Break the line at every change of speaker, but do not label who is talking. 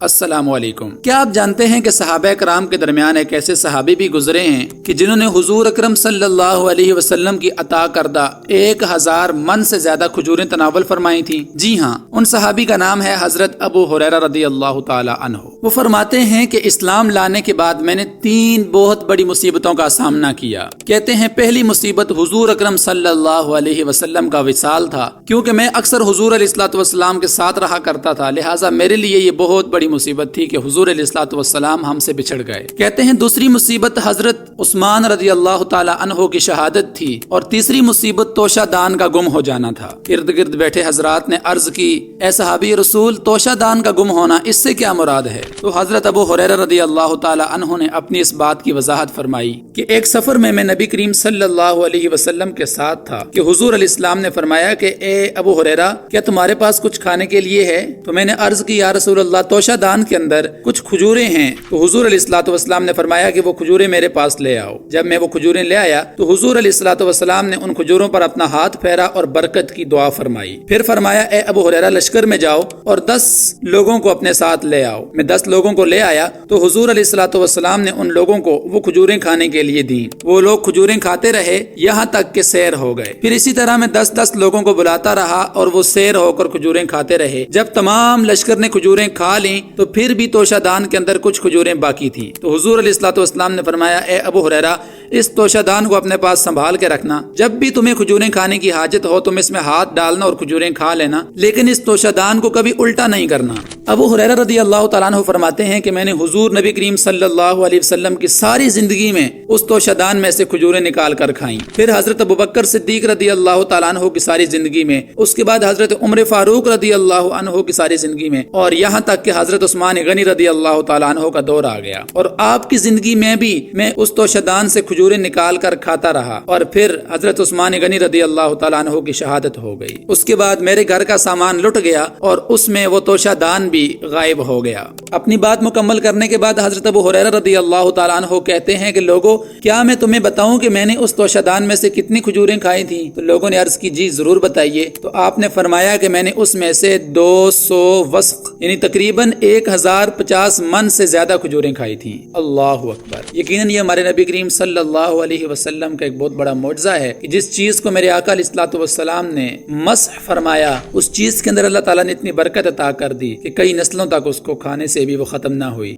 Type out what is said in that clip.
السلام علیکم۔ کیا آپ جانتے ہیں کہ صحابہ کرام کے درمیان ایک ایسے صحابی بھی گزرے ہیں کہ جنہوں نے حضور اکرم صلی اللہ علیہ وسلم کی عطا کردہ 1000 من سے زیادہ کھجوریں تناول فرمائی تھیں؟ جی ہاں، ان صحابی کا نام ہے حضرت ابو ہریرہ رضی اللہ تعالی عنہ۔ وہ فرماتے ہیں کہ اسلام لانے کے بعد میں نے 3 بہت بڑی مصیبتوں کا سامنا کیا۔ کہتے ہیں پہلی مصیبت حضور اکرم صلی اللہ علیہ وسلم کا وصال تھا، کیونکہ میں اکثر حضور علیہ الصلوۃ والسلام کے ساتھ رہا کرتا تھا، لہٰذا میرے لیے یہ بہت بڑی مصیبت تھی کہ حضور علیہ الصلوۃ والسلام ہم سے بچھڑ گئے۔ کہتے ہیں دوسری مصیبت حضرت عثمان رضی اللہ تعالی عنہ کی شہادت تھی، اور تیسری مصیبت توشہ دان کا گم ہو جانا تھا۔ ارد گرد بیٹھے حضرات نے عرض کی، اے صحابی رسول، توشہ دان کا گم ہونا اس سے کیا مراد ہے؟ تو حضرت ابو ہریرہ رضی اللہ تعالی عنہ نے اپنی اس بات کی وضاحت فرمائی کہ ایک سفر میں نبی کریم صلی اللہ علیہ وسلم کے ساتھ تھا کہ حضور علیہ السلام نے فرمایا کہ اے ابو ہریرہ، کیا تمہارے پاس کچھ کھانے کے لیے ہے؟ تو میں نے عرض کی، یا رسول اللہ، توشہ دان کے اندر کچھ کھجوریں ہیں۔ تو حضور علیہ الصلوۃ والسلام نے فرمایا کہ وہ کھجوریں میرے پاس لے آؤ۔ جب میں وہ کھجوریں لے آیا تو حضور علیہ الصلوۃ والسلام نے ان کھجوروں پر اپنا ہاتھ پھیرا اور برکت کی دعا فرمائی۔ پھر فرمایا، اے ابو ہریرہ، لشکر میں جاؤ اور 10 لوگوں کو اپنے ساتھ لے آؤ۔ میں 10 لوگوں کو لے آیا تو حضور علیہ الصلوۃ والسلام نے ان لوگوں کو وہ کھجوریں کھانے کے لیے دیں۔ وہ لوگ کھجوریں کھاتے رہے یہاں تک کہ سیر ہو گئے۔ پھر اسی طرح میں 10 لوگوں کو بلاتا رہا اور وہ سیر ہو کر کھجوریں کھاتے رہے۔ جب تمام لشکر نے کھجوریں کھا لیں تو پھر بھی توشہ دان کے اندر کچھ کھجوریں باقی تھیں۔ تو حضور علیہ الصلوۃ والسلام نے فرمایا، اے ابو ہریرہ، اس توشہ دان کو اپنے پاس سنبھال کے رکھنا۔ جب بھی تمہیں کھجوریں کھانے کی حاجت ہو تم اس میں ہاتھ ڈالنا اور کھجوریں کھا لینا، لیکن اس توشہ دان کو کبھی الٹا نہیں کرنا۔ ابو ہریرہ رضی اللہ تعالیٰ عنہ فرماتے ہیں کہ میں نے حضور نبی کریم صلی اللہ علیہ وسلم کی ساری زندگی میں اس توشہ دان میں سے کھجوریں نکال کر کھائیں۔ پھر حضرت ابوبکر صدیق رضی اللہ تعالیٰ عنہ کی ساری زندگی میں، اس کے بعد حضرت عمر فاروق رضی اللہ عنہ کی ساری زندگی میں، اور یہاں تک کہ حضرت عثمان غنی رضی اللہ تعالیٰ عنہ کا دور آ گیا، اور آپ کی زندگی میں بھی میں اس توشہ دان سے کھجوریں نکال کر کھاتا رہا، اور پھر حضرت عثمان غنی رضی اللہ تعالیٰ عنہ کی شہادت ہو گئی۔ اس کے بعد میرے گھر کا سامان لٹ گیا اور اس میں وہ توشہ دان بھی غائب ہو گیا۔ اپنی بات مکمل کرنے کے بعد حضرت ابو ہریرہ رضی اللہ تعالیٰ عنہ کہتے ہیں کہ لوگوں، کیا میں تمہیں بتاؤں کہ میں نے اس توشہ دان میں سے کتنی کھجوریں کھائی تھیں؟ تو لوگوں نے عرض کی، جی ضرور بتائیے۔ تو آپ نے فرمایا کہ میں نے اس میں سے 200 وسق یعنی تقریباً 1050 من سے زیادہ کھجوریں کھائی تھیں۔ اللہ اکبر! یقیناً یہ ہمارے نبی کریم صلی اللہ علیہ وسلم کا ایک بہت بڑا معجزہ ہے کہ جس چیز کو میرے آقا علیہ الصلوۃ والسلام نے مسح فرمایا، اس چیز کے اندر اللہ تعالیٰ نے اتنی برکت عطا کر دی کہ کئی نسلوں تک اس کو کھانے سے بھی وہ ختم نہ ہوئی۔